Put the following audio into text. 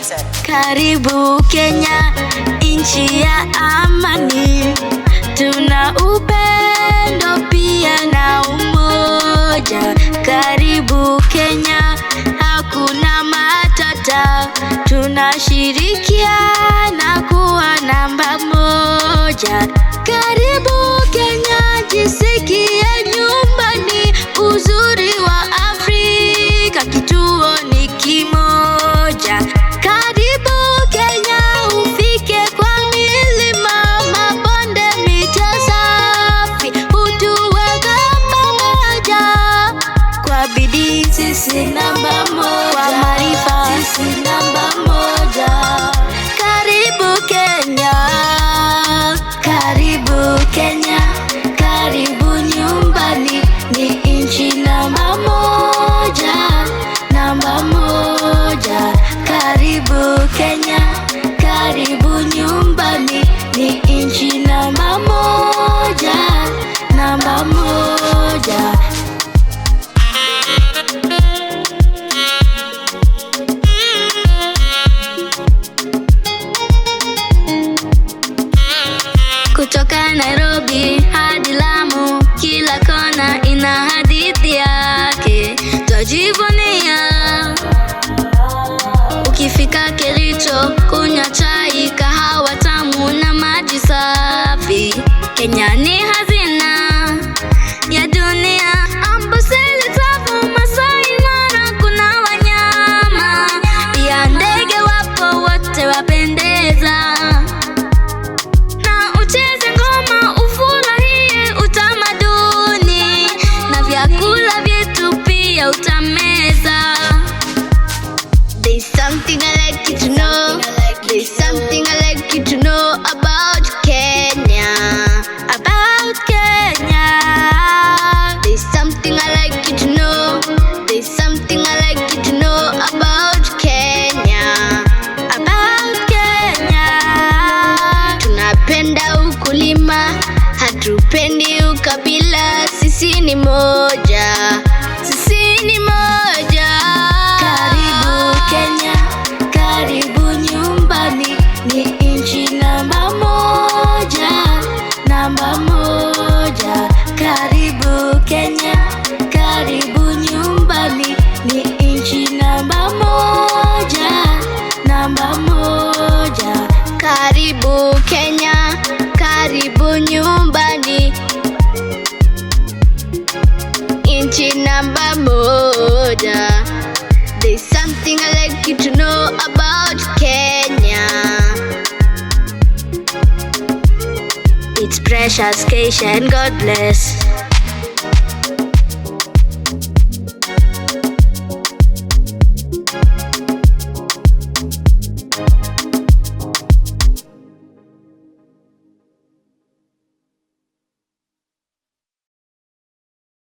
Represent. Karibu Kenya, nchi ya amani. Tuna upendo pia na umoja. Karibu Kenya, hakuna matata. Tunashirikiana kuwa namba moja. Karibu Kenya, jisikie nyumbani. Uzuri wa Afrika, kituo ni kimoja. Karibu Kenya, ufike kwa milima, mabonde, mito safi, utuweka pamoja. Kwa bidii sisi namba moja, kwa maarifa sisi namba moja. Karibu Kenya, karibu Kenya, karibu nyumbani. Ni nchi namba moja, namba moja. Karibu Kenya, karibu nyumbani. Ni nchi namba moja, namba moja. Kutoka Nairobi hadi Lamu, kila kona ina hadithi yake, twajivunia. Ukifika Kericho, kunywa chai, kahawa tamu na maji safi. Kenya ni hazina ya dunia. Amboseli, Tsavo, Masai Mara, kuna wanyama pia ndege wapo, wote wapendeza. Vyakula vyetu pia utameza. There's something I like you to know. There's something I like you to know about Kenya. About Kenya. There's something I like you to know. There's something I like you to know about Kenya. About Kenya. Tunapenda ukulima, hatupendi ukabila. Sisi ni moja, sisi ni moja. Karibu Kenya, karibu nyumbani. Ni nchi namba moja, namba moja. Karibu Kenya, karibu nyumbani. Ni nchi namba moja, namba moja. Karibu Kenya, karibu nyumbani. Nchi namba moja. There's something I like you to know about Kenya. It's precious, Keisha, and God bless.